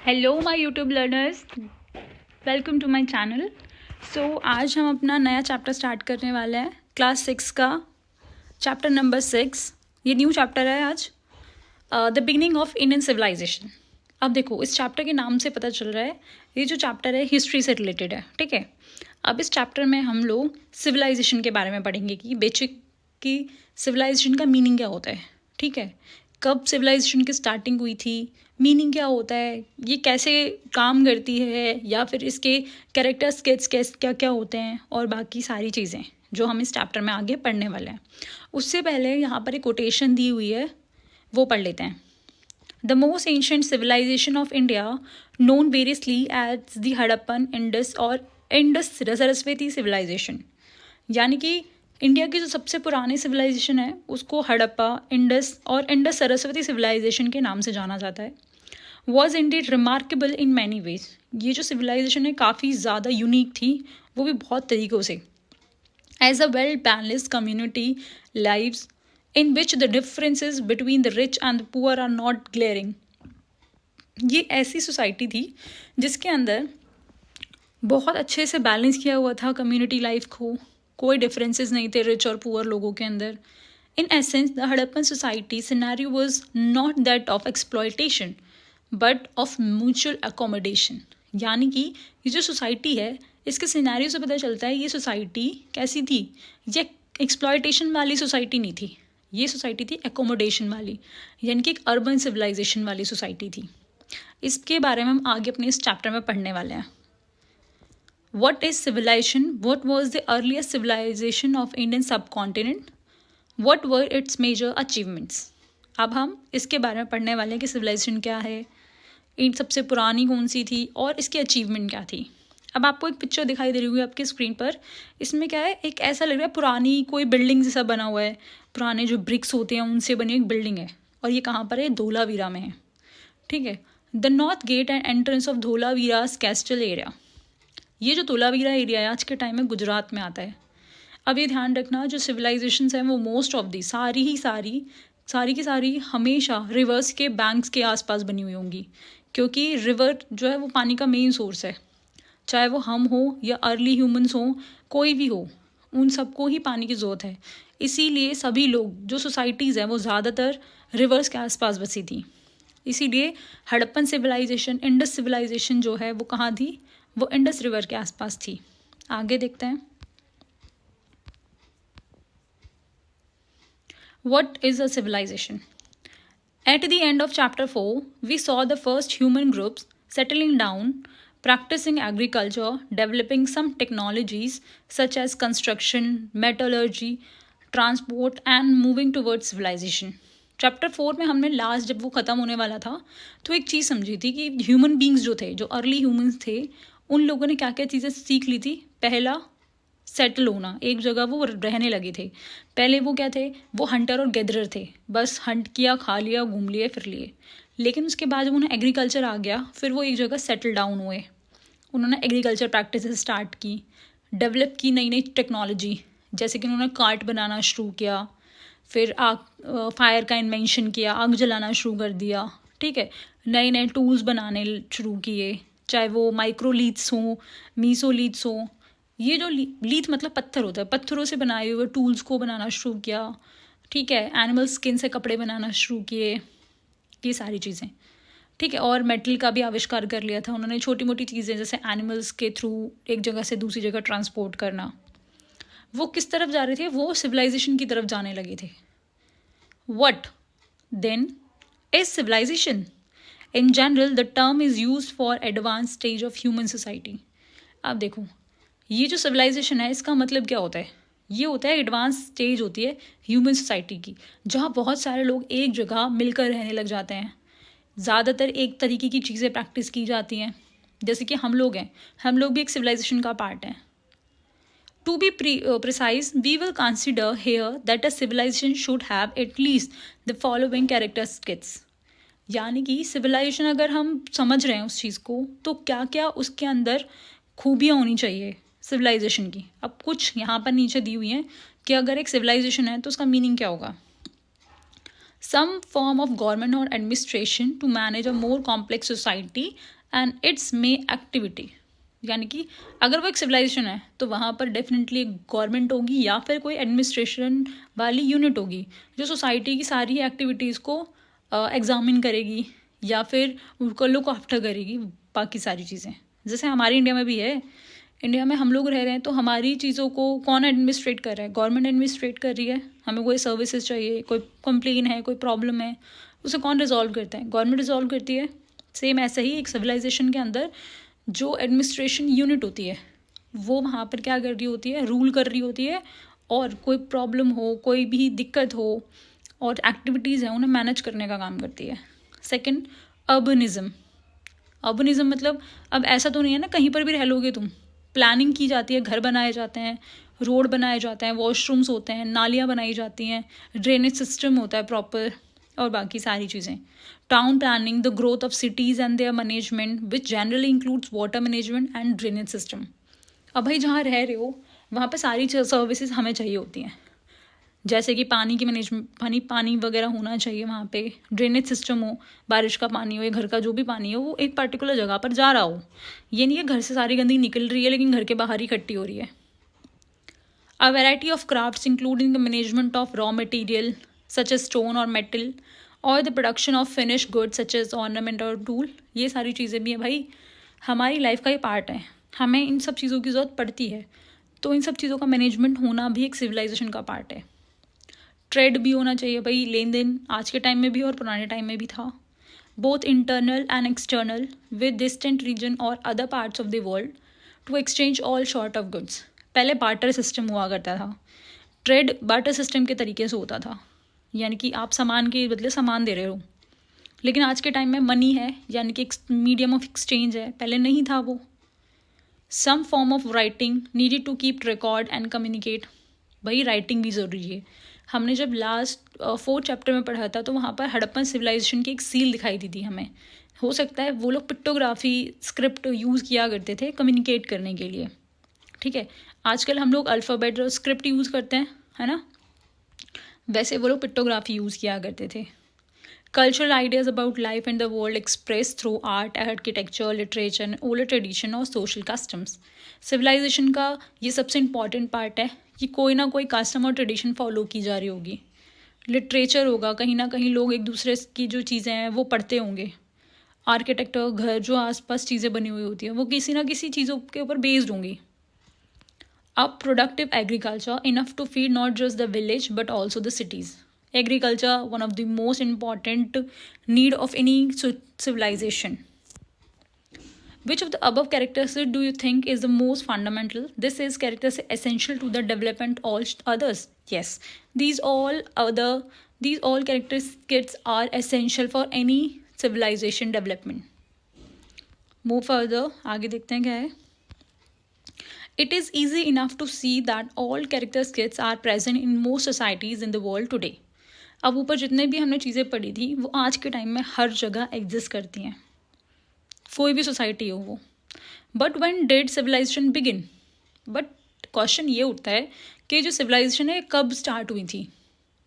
Hello my YouTube learners, welcome to my channel. आज हम अपना नया चैप्टर स्टार्ट करने वाले हैं, क्लास 6 का चैप्टर नंबर 6। ये न्यू चैप्टर है आज, the beginning of Indian civilization. अब देखो, इस चैप्टर के नाम से पता चल रहा है ये जो चैप्टर है हिस्ट्री से रिलेटेड है, ठीक है। अब इस चैप्टर में हम लोग सिविलाइजेशन के बारे में पढ़ेंगे कि बेसिक की सिविलाइजेशन का मीनिंग क्या होता है, ठीक है। कब सिविलाइजेशन की स्टार्टिंग हुई थी, मीनिंग क्या होता है, ये कैसे काम करती है, या फिर इसके कैरेक्टर स्केच क्या क्या होते हैं, और बाकी सारी चीज़ें जो हम इस चैप्टर में आगे पढ़ने वाले हैं। उससे पहले यहाँ पर एक कोटेशन दी हुई है, वो पढ़ लेते हैं। The most ancient civilization of India known variously as the Harappan, Indus और इंडस सरस्वती सिविलाइजेशन। यानी कि इंडिया की जो सबसे पुरानी सिविलाइजेशन है उसको हड़प्पा, इंडस और इंडस सरस्वती सिविलाइजेशन के नाम से जाना जाता है। Was Indeed remarkable in many ways. ये जो सिविलाइजेशन है काफ़ी ज़्यादा यूनिक थी, वो भी बहुत तरीक़ों से। As a well balanced community lives in which the differences between the rich and the poor are not glaring. ये ऐसी सोसाइटी थी जिसके अंदर बहुत अच्छे से बैलेंस किया हुआ था कम्युनिटी लाइफ को, कोई डिफरेंसेस नहीं थे रिच और पुअर लोगों के अंदर। In essence the Harappan society scenario was not that of exploitation but of mutual accommodation. यानी कि ये जो सोसाइटी है, इसके सिनेरियो से पता चलता है ये सोसाइटी कैसी थी। ये एक्सप्लॉयटेशन वाली सोसाइटी नहीं थी, ये सोसाइटी थी एकोमोडेशन वाली, यानी कि एक अर्बन सिविलाइजेशन वाली सोसाइटी थी। इसके बारे में हम आगे अपने इस चैप्टर में पढ़ने वाले हैं। What is civilization? What was the earliest civilization of Indian subcontinent? What were its major achievements? अब हम इसके बारे में पढ़ने वाले हैं कि सिविलाइजेशन क्या है, इन सबसे पुरानी कौन सी थी और इसकी अचीवमेंट क्या थी। अब आपको एक पिक्चर दिखाई दे रही होगी आपकी स्क्रीन पर। इसमें क्या है, एक ऐसा लग रहा है पुरानी कोई बिल्डिंग जैसा बना हुआ है, पुराने जो ब्रिक्स होते हैं उनसे बनी एक बिल्डिंग है, और ये कहाँ पर है, धोलावीरा में है, ठीक है। The north gate and entrance of Dholavira's castle area. ये जो धोलावीरा एरिया है आज के टाइम में गुजरात में आता है। अब ये ध्यान रखना, जो सिविलाइजेशंस हैं वो मोस्ट ऑफ दी सारी की सारी हमेशा रिवर्स के बैंक्स के आसपास बनी हुई होंगी, क्योंकि रिवर जो है वो पानी का मेन सोर्स है। चाहे वो हम हो या अर्ली ह्यूमंस हो, कोई भी हो, उन सबको ही पानी की ज़रूरत है। इसीलिए सभी लोग जो सोसाइटीज़ हैं वो ज़्यादातर रिवर्स के आसपास बसी थी। इसीलिए हड़प्पन सिविलाइजेशन, इंडस सिविलाइजेशन जो है वो कहाँ थी, वो इंडस रिवर के आसपास थी। आगे देखते हैं। What is a civilization? At the end of chapter 4, we saw the first human groups settling down, practicing agriculture, developing some technologies such as construction, metallurgy, transport, and moving towards civilization. Chapter 4 में हमने last जब वो ख़त्म होने वाला था तो एक चीज़ समझी थी कि ह्यूमन बींग्स जो थे, जो अर्ली ह्यूमंस थे, उन लोगों ने क्या क्या चीज़ें सीख ली थी। पहला, सेटल होना, एक जगह वो रहने लगे थे। पहले वो क्या थे, वो हंटर और गैदरर थे, बस हंट किया, खा लिया, घूम लिए, फिर लिए। लेकिन उसके बाद जब उन्हें एग्रीकल्चर आ गया, फिर वो एक जगह सेटल डाउन हुए। उन्होंने एग्रीकल्चर प्रैक्टिस स्टार्ट की, डेवलप की नई नई टेक्नोलॉजी, जैसे कि उन्होंने कार्ट बनाना शुरू किया, फिर आग, फायर का इन्वेंशन किया, आग जलाना शुरू कर दिया, ठीक है। नए नए टूल्स बनाने शुरू किए, चाहे वो माइक्रोलीथ्स हों, मीसोलीथ्स हों। ये जो लीथ मतलब पत्थर होता है, पत्थरों से बनाए हुए टूल्स को बनाना शुरू किया, ठीक है। एनिमल स्किन से कपड़े बनाना शुरू किए, ये सारी चीज़ें, ठीक है। और मेटल का भी आविष्कार कर लिया था उन्होंने, छोटी मोटी चीज़ें जैसे एनिमल्स के थ्रू एक जगह से दूसरी जगह ट्रांसपोर्ट करना। वो किस तरफ जा रहे थे, वो सिविलाइजेशन की तरफ जाने लगे थे। What then is civilization? In general, the term is used for advanced stage of human society. अब देखो, ये जो सिविलाइजेशन है इसका मतलब क्या होता है, ये होता है एडवांस स्टेज होती है ह्यूमन सोसाइटी की, जहाँ बहुत सारे लोग एक जगह मिलकर रहने लग जाते हैं। ज़्यादातर एक तरीके की चीज़ें प्रैक्टिस की जाती हैं, जैसे कि हम लोग हैं, हम लोग भी एक सिविलाइजेशन का पार्ट हैं। To be precise, we will consider here that a civilization should have at least the following characteristics. यानी कि सिविलाइजेशन अगर हम समझ रहे हैं उस चीज़ को, तो क्या क्या उसके अंदर खूबियाँ होनी चाहिए सिविलाइजेशन की। अब कुछ यहाँ पर नीचे दी हुई हैं कि अगर एक सिविलाइजेशन है तो उसका मीनिंग क्या होगा। some form of government or administration to manage a more complex society and its main activity. यानी कि अगर वो एक सिविलाइजेशन है तो वहाँ पर डेफिनेटली एक गवर्नमेंट होगी या फिर कोई एडमिनिस्ट्रेशन वाली यूनिट होगी जो सोसाइटी की सारी एक्टिविटीज़ को एग्जामिन करेगी या फिर उनको लुक आफ्टर करेगी बाकी सारी चीज़ें. जैसे हमारी इंडिया में भी है. इंडिया में हम लोग रह रहे हैं तो हमारी चीज़ों को कौन एडमिनिस्ट्रेट कर रहा है? गवर्नमेंट एडमिनिस्ट्रेट कर रही है. हमें कोई सर्विसेज चाहिए, कोई कंप्लेन है, कोई प्रॉब्लम है, उसे कौन रिजॉल्व करता है? गवर्नमेंट रिजॉल्व करती है. सेम ऐसे ही एक सिविलाइजेशन के अंदर जो एडमिनिस्ट्रेशन यूनिट होती है वो वहाँ पर क्या कर रही होती है? रूल कर रही होती है. और कोई प्रॉब्लम हो, कोई भी दिक्कत हो और एक्टिविटीज़ हैं उन्हें मैनेज करने का काम करती है. सेकेंड, अर्बनिज़म. अर्बनिज़म मतलब अब ऐसा तो नहीं है ना कहीं पर भी रह लोगे तुम. प्लानिंग की जाती है, घर बनाए जाते हैं, रोड बनाए जाते हैं, वॉशरूम्स होते हैं, नालियाँ बनाई जाती हैं, ड्रेनेज सिस्टम होता है प्रॉपर और बाकी सारी चीज़ें. Town planning, the growth of cities and there management which generally includes water management and drainage system. अब भाई जहाँ रह रहे हो वहाँ पे सारी सर्विसेज हमें चाहिए होती हैं. जैसे कि पानी की मैनेजमेंट, पानी वगैरह होना चाहिए वहाँ पे, ड्रेनेज सिस्टम हो, बारिश का पानी हो या घर का जो भी पानी हो वो एक पर्टिकुलर जगह पर जा रहा हो. ये नहीं है घर से सारी गंदगी निकल रही है लेकिन घर के बाहर ही इकट्ठी हो रही है. A variety of crafts including the management of raw material such as stone और मेटल और the production of finish goods such as ornament और टूल. ये सारी चीज़ें भी हैं भाई, हमारी लाइफ का ये पार्ट है. हमें इन सब चीज़ों की ज़रूरत पड़ती है. तो इन सब चीज़ों का मैनेजमेंट होना भी एक सिविलाइजेशन का पार्ट है. ट्रेड भी होना चाहिए भाई, लेन देन आज के टाइम में भी और पुराने टाइम में भी था. Both internal and external with distant region और other parts of the world to exchange all sort of goods. पहले बार्टर सिस्टम हुआ करता था. ट्रेड बार्टर सिस्टम के तरीके से होता था, यानी कि आप सामान के बदले सामान दे रहे हो. लेकिन आज के टाइम में मनी है, यानी कि एक मीडियम ऑफ एक्सचेंज है, पहले नहीं था वो. Some form of writing needed to keep record and communicate. भाई राइटिंग भी ज़रूरी है. हमने जब लास्ट 4th चैप्टर में पढ़ा था तो वहाँ पर हड़प्पन सिविलाइजेशन की एक सील दिखाई दी थी हमें. हो सकता है वो लोग पिक्टोग्राफी स्क्रिप्ट यूज़ किया करते थे कम्युनिकेट करने के लिए. ठीक है, आजकल हम लोग अल्फ़ाबेट और स्क्रिप्ट यूज़ करते हैं, है ना. वैसे वो लोग पिक्टोग्राफी यूज़ किया करते थे. Cultural ideas about life and the world express through art, architecture, literature and older tradition और सोशल कस्टम्स. सिविलाइजेशन का ये सबसे इम्पॉर्टेंट पार्ट है कि कोई ना कोई कस्टम और ट्रेडिशन फॉलो की जा रही होगी. लिटरेचर होगा, कहीं ना कहीं लोग एक दूसरे की जो चीज़ें हैं वो पढ़ते होंगे. आर्किटेक्टर, घर जो आसपास चीज़ें बनी हुई होती हैं वो किसी ना किसी चीज़ों के ऊपर बेस्ड होंगी. अब productive agriculture enough to feed not just the village but also the cities. Agriculture, one of the most important need of any civilization. Which of the above characteristics do you think is the most fundamental? This is characteristic essential to the development all others. Yes, these all characteristics are essential for any civilization development. Move further. आगे देखते हैं क्या है. It is easy enough to see that all characteristics are present in most societies in the world today. अब ऊपर जितने भी हमने चीज़ें पढ़ी थी वो आज के टाइम में हर जगह एग्जिस्ट करती हैं, कोई भी सोसाइटी हो वो. But when did civilization begin? But question ये उठता है कि जो सिविलाइजेशन है कब स्टार्ट हुई थी.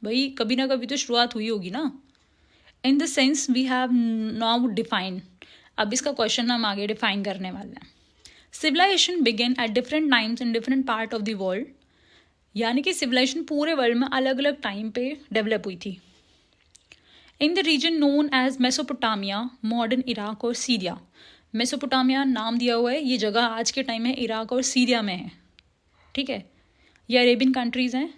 भाई कभी ना कभी तो शुरुआत हुई होगी ना. In the sense we have now define. अब इसका क्वेश्चन हम आगे डिफाइन करने वाले हैं. Civilization begin at different times in different part of the world. यानी कि सिविलाइजेशन पूरे वर्ल्ड में अलग अलग टाइम पे डेवलप हुई थी. In the region known as Mesopotamia, modern Iraq और सीरिया. मेसोपोटामिया नाम दिया हुआ है, ये जगह आज के टाइम में इराक और सीरिया में है. ठीक है, ये अरेबियन कंट्रीज़ हैं.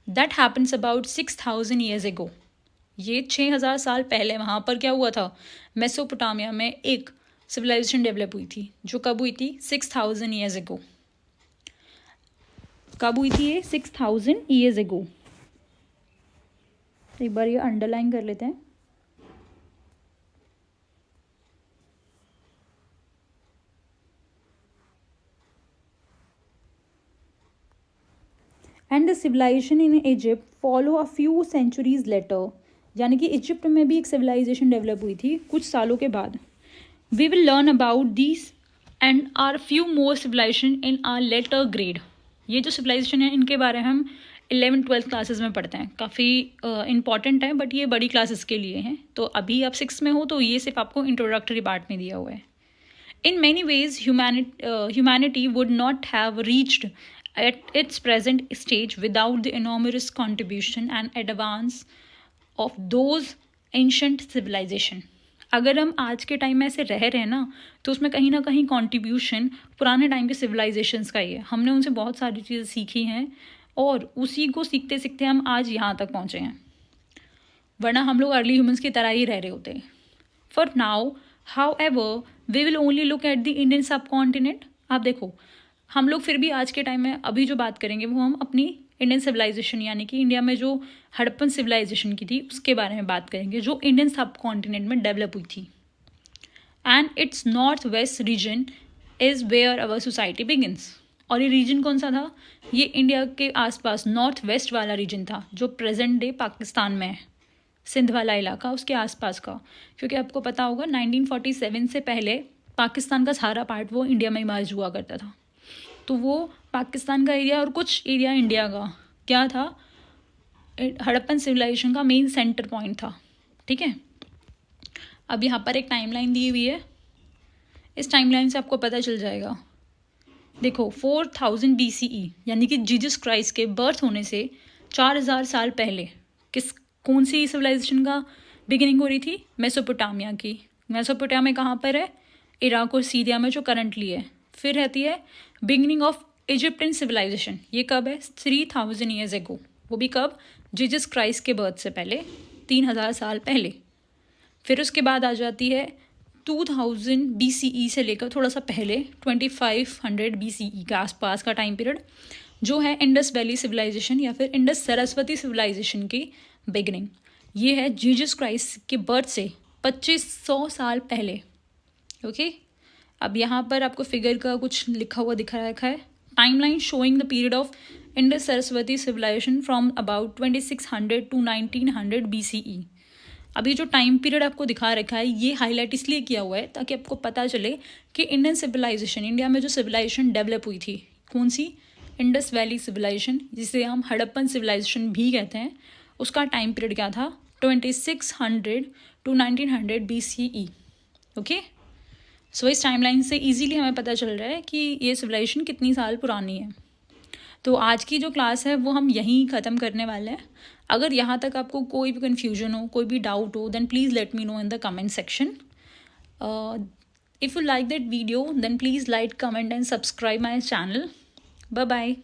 That happens about 6000 years ago. ये 6000 साल पहले वहाँ पर क्या हुआ था, मेसोपोटामिया में एक सिविलाइजेशन डेवलप हुई थी. जो कब हुई थी? 6000 ईयर्स एगो. कब हुई थी ये? 6000 ईयर्स एगो. एक बार ये अंडरलाइन कर लेते हैं. And the civilization in Egypt follow a few centuries later. यानी कि इजिप्ट में भी एक सिविलाइजेशन डेवलप हुई थी कुछ सालों के बाद. We will learn about this and our few more civilization in our later grade. ये जो सिविलाइजेशन है इनके बारे में हम 11th-12th क्लासेस में पढ़ते हैं, काफ़ी इंपॉर्टेंट है, बट ये बड़ी क्लासेस के लिए हैं। तो अभी आप 6 में हो तो ये सिर्फ आपको इंट्रोडक्टरी पार्ट में दिया हुआ है। In many ways, humanity would not have reached at its present stage without the enormous contribution and advance of those ancient civilization. अगर हम आज के टाइम में ऐसे रह रहे हैं ना, तो उसमें कहीं ना कहीं कंट्रीब्यूशन पुराने टाइम के सिविलाइजेशंस का ही है। हमने उनसे बहुत सारी चीज़ें सीखी हैं और उसी को सीखते सीखते हम आज यहाँ तक पहुँचे हैं, वरना हम लोग अर्ली ह्यूमंस की तरह ही रह रहे होते। For now However, we will only look at the Indian subcontinent. आप देखो, हम लोग फिर भी आज के टाइम में अभी जो बात करेंगे वो हम अपनी इंडियन सिविलाइजेशन यानी कि इंडिया में जो हड़प्पन सिविलाइजेशन की थी उसके बारे में बात करेंगे, जो इंडियन सबकॉन्टिनेंट में डेवलप हुई थी। And its north west region is where our society begins. और ये रीजन कौन सा था? ये इंडिया के आसपास नॉर्थ वेस्ट वाला रीजन था, जो प्रेजेंट डे पाकिस्तान में है, सिंध वाला इलाका, उसके आसपास का। क्योंकि आपको पता होगा 1947 से पहले पाकिस्तान का सारा पार्ट वो इंडिया में मर्ज हुआ करता था। तो वो पाकिस्तान का एरिया और कुछ एरिया इंडिया का क्या था, हड़प्पन सिविलाइजेशन का मेन सेंटर पॉइंट था। ठीक है, अब यहाँ पर एक टाइमलाइन दी हुई है, इस टाइमलाइन से आपको पता चल जाएगा। देखो 4000 BCE यानी कि जीसस क्राइस्ट के बर्थ होने से 4000 साल पहले कौन सी सिविलाइजेशन का बिगिनिंग हो रही थी? मेसोपोटामिया की। मेसोपोटामिया कहाँ पर है? इराक और सीरिया में, जो करंटली है। फिर रहती है बिगिनिंग ऑफ इजिप्टियन सिविलाइजेशन, ये कब है? 3000 ईयर्स एगो। वो भी कब? जीसस क्राइस्ट के बर्थ से पहले, 3000 साल पहले। फिर उसके बाद आ जाती है 2000 BCE से लेकर थोड़ा सा पहले 2500 BCE के आसपास का टाइम पीरियड, जो है इंडस वैली सिविलाइजेशन या फिर इंडस सरस्वती सिविलाइजेशन की बिगनिंग। ये है जीसस क्राइस्ट के बर्थ से 2500 साल पहले। ओके, अब यहाँ पर आपको फिगर का कुछ लिखा हुआ दिखा रखा है, timeline showing the period of Indus Saraswati civilization from about 2600 to 1900 BCE। अभी जो टाइम पीरियड आपको दिखा रखा है ये हाईलाइट इसलिए किया हुआ है ताकि आपको पता चले कि इंडियन सिविलाइजेशन, इंडिया में जो सिविलाइजेशन डेवलप हुई थी, कौन सी? इंडस वैली सिविलाइजेशन, जिसे हम हड़प्पन सिविलाइजेशन भी कहते हैं, उसका टाइम पीरियड क्या था? 2600 to 1900 BCE। ओके, सो इस टाइमलाइन से इजीली हमें पता चल रहा है कि ये सिविलाइजेशन कितनी साल पुरानी है। तो आज की जो क्लास है वो हम यहीं ख़त्म करने वाले हैं। अगर यहाँ तक आपको कोई भी कन्फ्यूजन हो, कोई भी डाउट हो, then please let me know in the comment section. If you like that video then please like, comment and subscribe my channel. Bye bye.